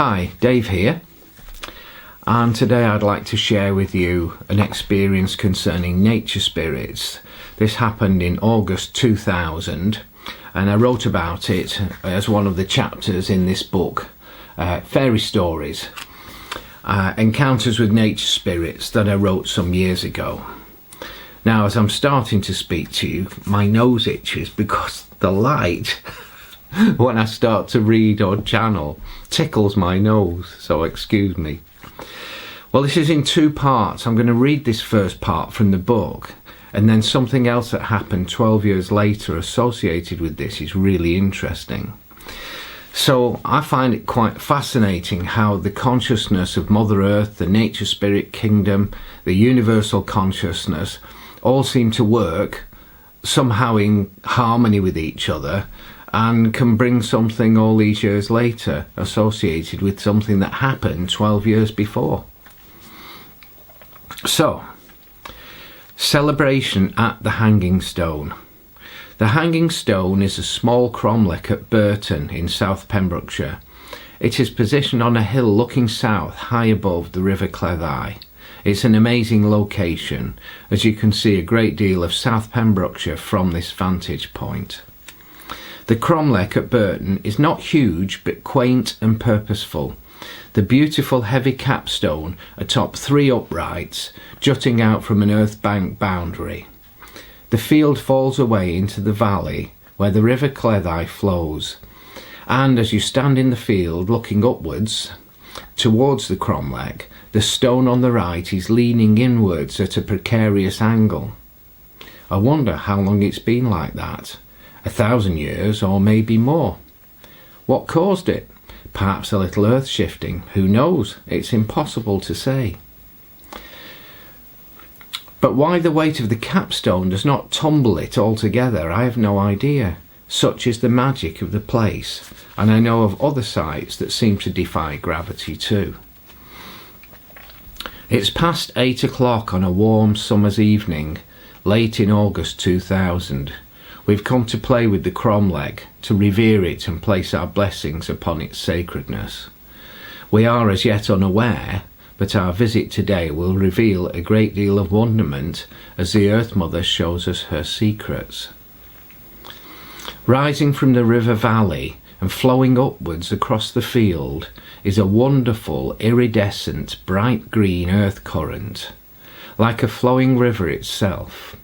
Hi, Dave here, and today I'd like to share with you an experience concerning nature spirits. This happened in August 2000, and I wrote about it as one of the chapters in this book, Fairy Stories, Encounters with Nature Spirits, that I wrote some years ago. Now, as I'm starting to speak to you, my nose itches because the light when I start to read or channel tickles my nose, so excuse me. Well, this is in two parts. I'm going to read this first part from the book, and then something else that happened 12 years later associated with this is really interesting. So I find it quite fascinating how the consciousness of Mother Earth, the nature spirit kingdom, the universal consciousness all seem to work somehow in harmony with each other, and can bring something all these years later associated with something that happened 12 years before. So, celebration at the Hanging Stone. The Hanging Stone is a small cromlech at Burton in South Pembrokeshire. It is positioned on a hill looking south, high above the River Cleddau. It's an amazing location, as you can see a great deal of South Pembrokeshire from this vantage point. The cromlech at Burton is not huge but quaint and purposeful. The beautiful heavy capstone atop three uprights jutting out from an earth bank boundary. The field falls away into the valley where the River Cleddau flows, and as you stand in the field looking upwards towards the cromlech, the stone on the right is leaning inwards at a precarious angle. I wonder how long it's been like that. 1,000 years or maybe more. What caused it? Perhaps a little earth shifting. Who knows? It's impossible to say. But why the weight of the capstone does not tumble it altogether, I have no idea. Such is the magic of the place, and I know of other sites that seem to defy gravity too. It's past 8 o'clock on a warm summer's evening, late in August 2000. We've come to play with the cromlech, to revere it and place our blessings upon its sacredness. We are as yet unaware, but our visit today will reveal a great deal of wonderment as the Earth Mother shows us her secrets. Rising from the river valley and flowing upwards across the field is a wonderful, iridescent, bright green earth current, like a flowing river itself.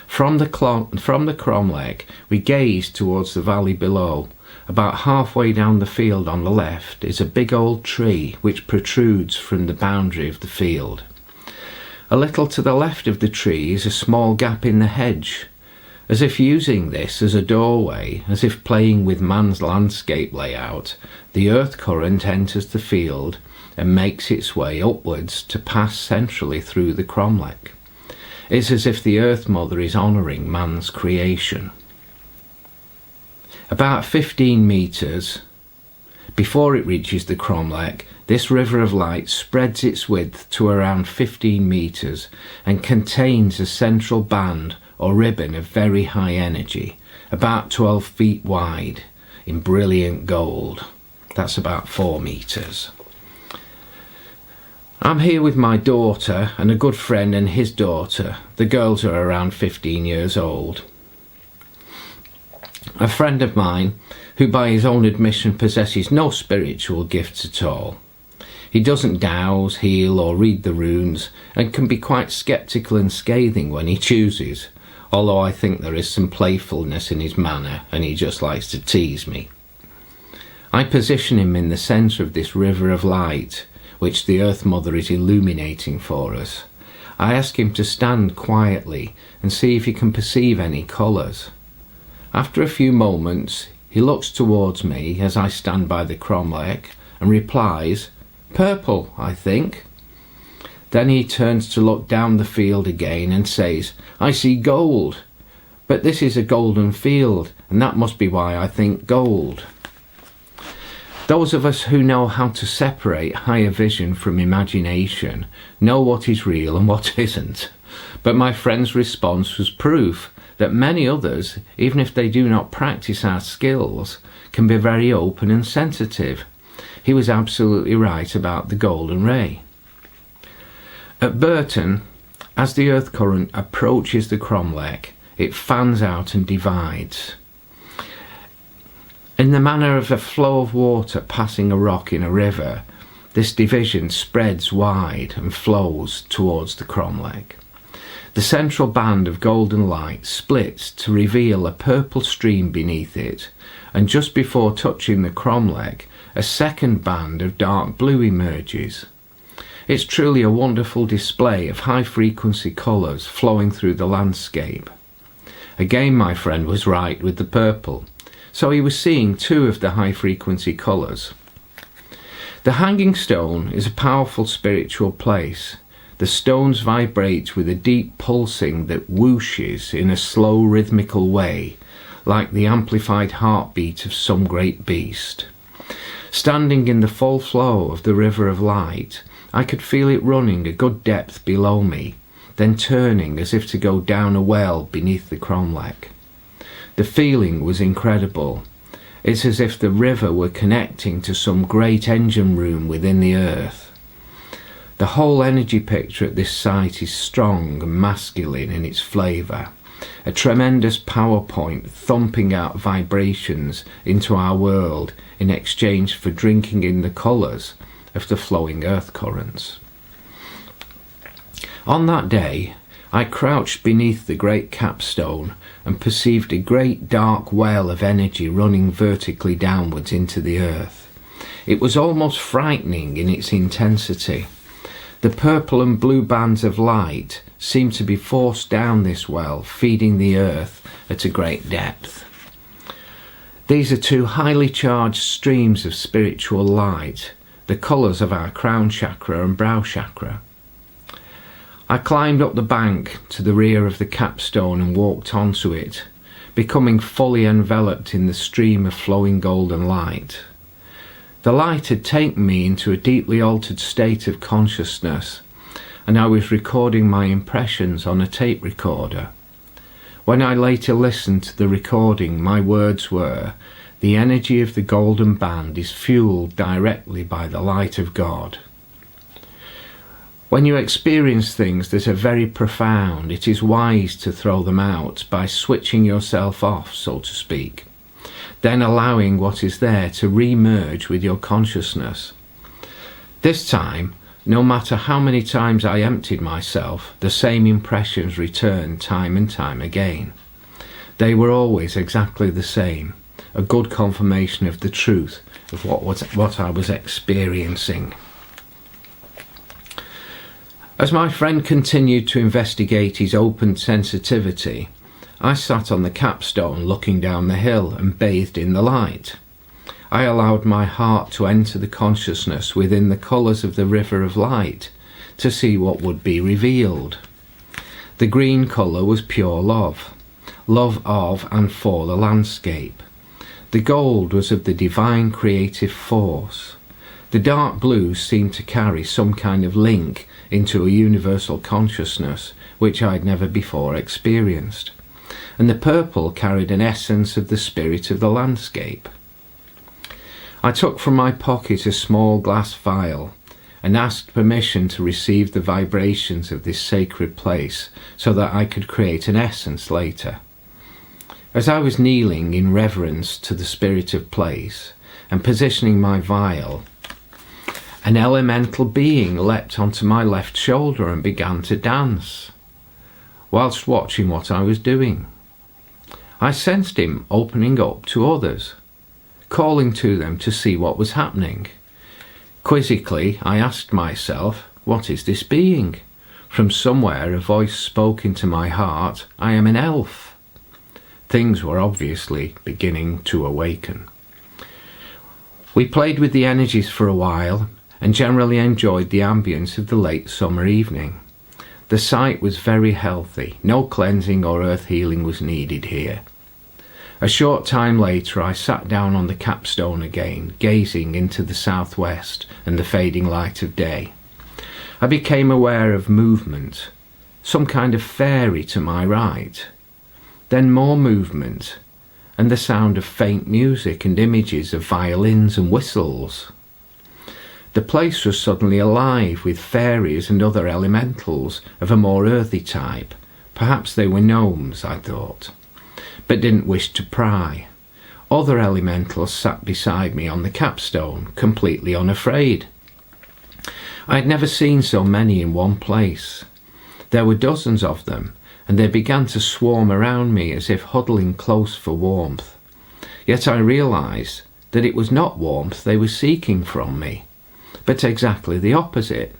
From the cromlech, we gaze towards the valley below. About halfway down the field on the left is a big old tree which protrudes from the boundary of the field. A little to the left of the tree is a small gap in the hedge. As if using this as a doorway, as if playing with man's landscape layout, the earth current enters the field and makes its way upwards to pass centrally through the cromlech. It's as if the Earth Mother is honouring man's creation. About 15 metres before it reaches the cromlech, this river of light spreads its width to around 15 metres and contains a central band or ribbon of very high energy, about 12 feet wide, in brilliant gold. That's about 4 metres. I'm here with my daughter and a good friend and his daughter. The girls are around 15 years old. A friend of mine, who by his own admission possesses no spiritual gifts at all. He doesn't douse, heal or read the runes, and can be quite sceptical and scathing when he chooses, although I think there is some playfulness in his manner and he just likes to tease me. I position him in the centre of this river of light, which the Earth Mother is illuminating for us. I ask him to stand quietly and see if he can perceive any colours. After a few moments, he looks towards me as I stand by the cromlech and replies, "Purple, I think." Then he turns to look down the field again and says, "I see gold, but this is a golden field, and that must be why I think gold." Those of us who know how to separate higher vision from imagination know what is real and what isn't. But my friend's response was proof that many others, even if they do not practice our skills, can be very open and sensitive. He was absolutely right about the golden ray. At Burton, as the earth current approaches the cromlech, it fans out and divides. In the manner of a flow of water passing a rock in a river, this division spreads wide and flows towards the cromlech. The central band of golden light splits to reveal a purple stream beneath it, and just before touching the cromlech, a second band of dark blue emerges. It's truly a wonderful display of high-frequency colours flowing through the landscape. Again, my friend was right with the purple, so he was seeing two of the high-frequency colours. The hanging stone is a powerful spiritual place. The stones vibrate with a deep pulsing that whooshes in a slow rhythmical way, like the amplified heartbeat of some great beast. Standing in the full flow of the river of light, I could feel it running a good depth below me, then turning as if to go down a well beneath the cromlech. The feeling was incredible. It's as if the river were connecting to some great engine room within the earth. The whole energy picture at this site is strong and masculine in its flavour, a tremendous power point thumping out vibrations into our world in exchange for drinking in the colours of the flowing earth currents. On that day, I crouched beneath the great capstone and perceived a great dark well of energy running vertically downwards into the earth. It was almost frightening in its intensity. The purple and blue bands of light seemed to be forced down this well, feeding the earth at a great depth. These are two highly charged streams of spiritual light, the colours of our crown chakra and brow chakra. I climbed up the bank to the rear of the capstone and walked onto it, becoming fully enveloped in the stream of flowing golden light. The light had taken me into a deeply altered state of consciousness, and I was recording my impressions on a tape recorder. When I later listened to the recording, my words were, "The energy of the golden band is fueled directly by the light of God." When you experience things that are very profound, it is wise to throw them out by switching yourself off, so to speak, then allowing what is there to re-merge with your consciousness. This time, no matter how many times I emptied myself, the same impressions returned time and time again. They were always exactly the same, a good confirmation of the truth of what I was experiencing. As my friend continued to investigate his open sensitivity, I sat on the capstone looking down the hill and bathed in the light. I allowed my heart to enter the consciousness within the colours of the river of light to see what would be revealed. The green colour was pure love, love of and for the landscape. The gold was of the divine creative force. The dark blues seemed to carry some kind of link into a universal consciousness which I'd never before experienced. And the purple carried an essence of the spirit of the landscape. I took from my pocket a small glass vial and asked permission to receive the vibrations of this sacred place so that I could create an essence later. As I was kneeling in reverence to the spirit of place and positioning my vial, an elemental being leapt onto my left shoulder and began to dance, whilst watching what I was doing. I sensed him opening up to others, calling to them to see what was happening. Quizzically, I asked myself, what is this being? From somewhere a voice spoke into my heart, I am an elf. Things were obviously beginning to awaken. We played with the energies for a while and generally enjoyed the ambience of the late summer evening. The site was very healthy, no cleansing or earth healing was needed here. A short time later I sat down on the capstone again, gazing into the southwest and the fading light of day. I became aware of movement, some kind of fairy to my right. Then more movement, and the sound of faint music and images of violins and whistles. The place was suddenly alive with fairies and other elementals of a more earthy type. Perhaps they were gnomes, I thought, but didn't wish to pry. Other elementals sat beside me on the capstone, completely unafraid. I had never seen so many in one place. There were dozens of them, and they began to swarm around me as if huddling close for warmth. Yet I realised that it was not warmth they were seeking from me, but exactly the opposite.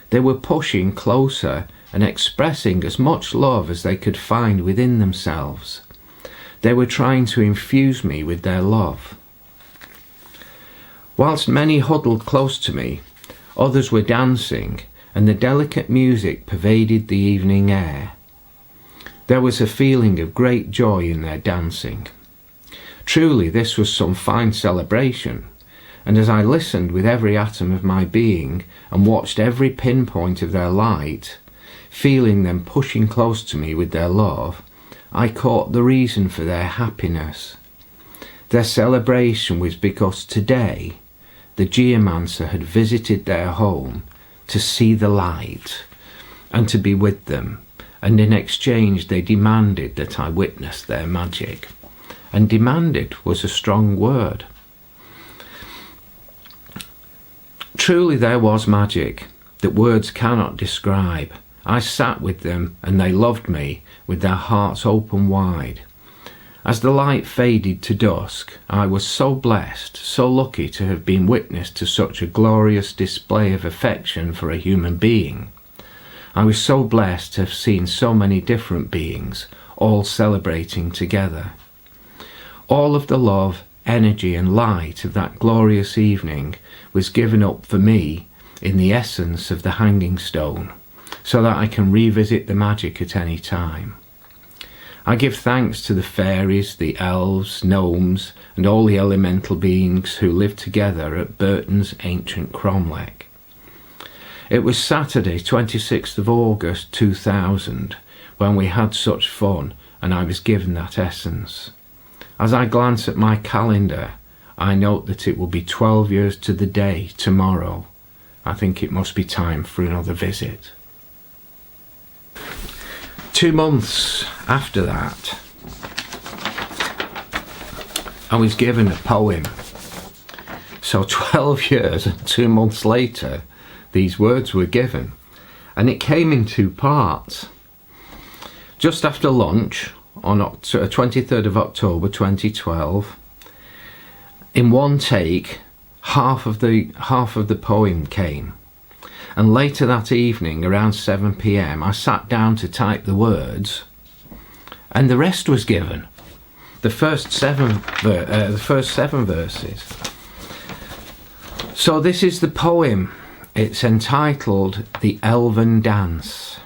They were pushing closer and expressing as much love as they could find within themselves. They were trying to infuse me with their love. Whilst many huddled close to me, others were dancing, and the delicate music pervaded the evening air. There was a feeling of great joy in their dancing. Truly, this was some fine celebration, and as I listened with every atom of my being and watched every pinpoint of their light, feeling them pushing close to me with their love, I caught the reason for their happiness. Their celebration was because today the geomancer had visited their home to see the light and to be with them, and in exchange they demanded that I witness their magic. And demanded was a strong word. Truly there was magic that words cannot describe. I sat with them and they loved me with their hearts open wide. As the light faded to dusk, I was so blessed, so lucky to have been witness to such a glorious display of affection for a human being. I was so blessed to have seen so many different beings, all celebrating together. All of the love, energy and light of that glorious evening was given up for me in the essence of the hanging stone, so that I can revisit the magic at any time. I give thanks to the fairies, the elves, gnomes, and all the elemental beings who live together at Burton's ancient cromlech. It was Saturday, 26th of August 2000, when we had such fun and I was given that essence. As I glance at my calendar, I note that it will be 12 years to the day tomorrow. I think it must be time for another visit. 2 months after that, I was given a poem. So 12 years and 2 months later, these words were given, and it came in 2 parts. Just after lunch, on 23rd of October 2012, in one take, half of the poem came. And later that evening, around 7 p.m, I sat down to type the words, and the rest was given. The first seven verses. So this is the poem. It's entitled "The Elven Dance."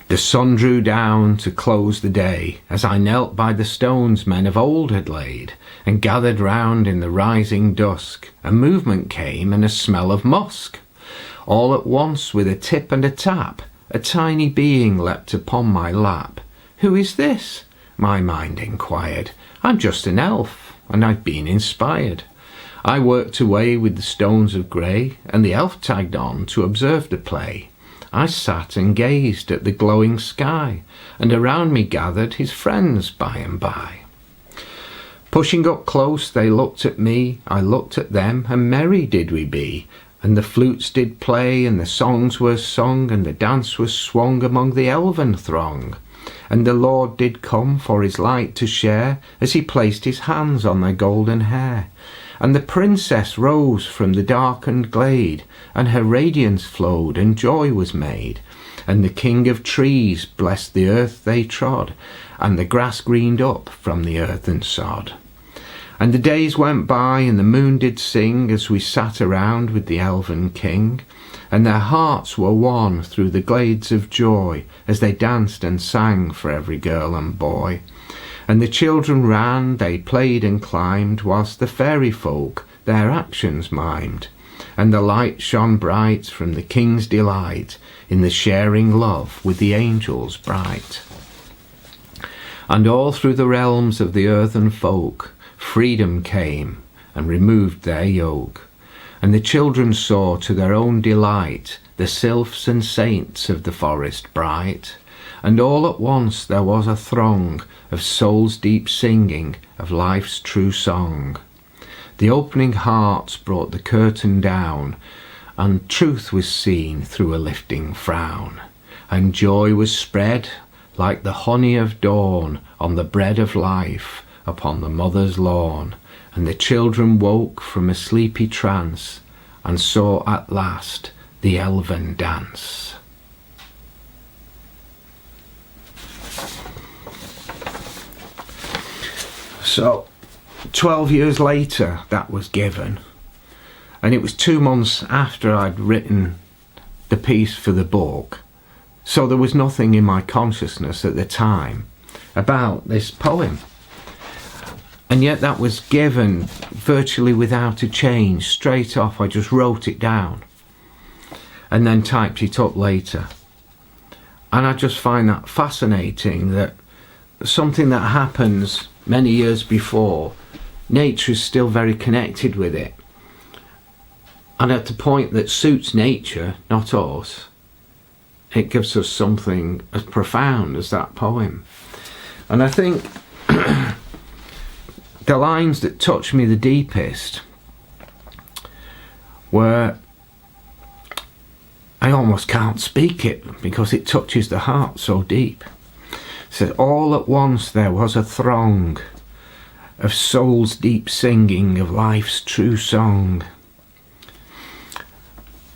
The sun drew down to close the day, as I knelt by the stones men of old had laid, and gathered round in the rising dusk. A movement came and a smell of musk. All at once, with a tip and a tap, a tiny being leapt upon my lap. "Who is this?" my mind inquired. "I'm just an elf, and I've been inspired." I worked away with the stones of grey, and the elf tagged on to observe the play. I sat and gazed at the glowing sky, and around me gathered his friends by and by. Pushing up close, they looked at me, I looked at them, and merry did we be. And the flutes did play, and the songs were sung, and the dance was swung among the elven throng. And the Lord did come for his light to share, as he placed his hands on their golden hair. And the princess rose from the darkened glade, and her radiance flowed, and joy was made. And the king of trees blessed the earth they trod, and the grass greened up from the earthen sod. And the days went by, and the moon did sing, as we sat around with the elven king. And their hearts were one through the glades of joy, as they danced and sang for every girl and boy. And the children ran, they played and climbed, whilst the fairy folk their actions mimed. And the light shone bright from the king's delight, in the sharing love with the angels bright. And all through the realms of the earthen folk, freedom came, and removed their yoke. And the children saw to their own delight the sylphs and saints of the forest bright. And all at once there was a throng of souls deep singing of life's true song. The opening hearts brought the curtain down, and truth was seen through a lifting frown. And joy was spread like the honey of dawn on the bread of life upon the mother's lawn. And the children woke from a sleepy trance and saw at last the Elven dance. So 12 years later that was given, and it was 2 months after I'd written the piece for the book, so there was nothing in my consciousness at the time about this poem. And yet that was given virtually without a change. Straight off, I just wrote it down and then typed it up later. And I just find that fascinating, that something that happens many years before, nature is still very connected with it. And at the point that suits nature, not us, it gives us something as profound as that poem. And I think the lines that touched me the deepest were, I almost can't speak it because it touches the heart so deep. It said, all at once there was a throng of souls deep singing of life's true song.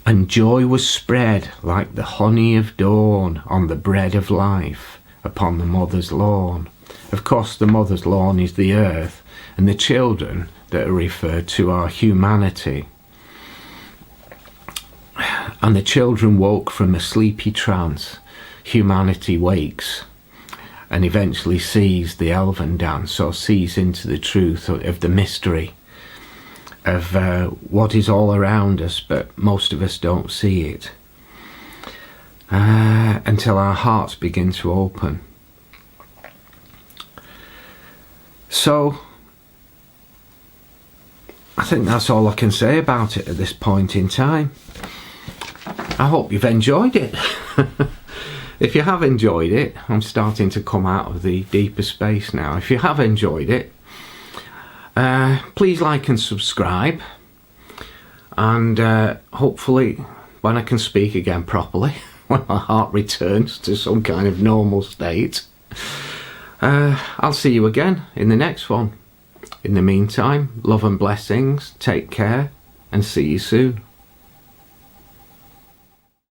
And joy was spread like the honey of dawn on the bread of life upon the mother's lawn. Of course, the mother's lawn is the earth, and the children that are referred to are humanity. And the children woke from a sleepy trance. Humanity wakes and eventually sees the Elven dance, or sees into the truth of the mystery of what is all around us, but most of us don't see it until our hearts begin to open. So I think that's all I can say about it at this point in time. I hope you've enjoyed it. If you have enjoyed it, I'm starting to come out of the deeper space now. If you have enjoyed it, please like and subscribe, and hopefully when I can speak again properly, when my heart returns to some kind of normal state, I'll see you again in the next one. In the meantime, love and blessings, take care, and see you soon.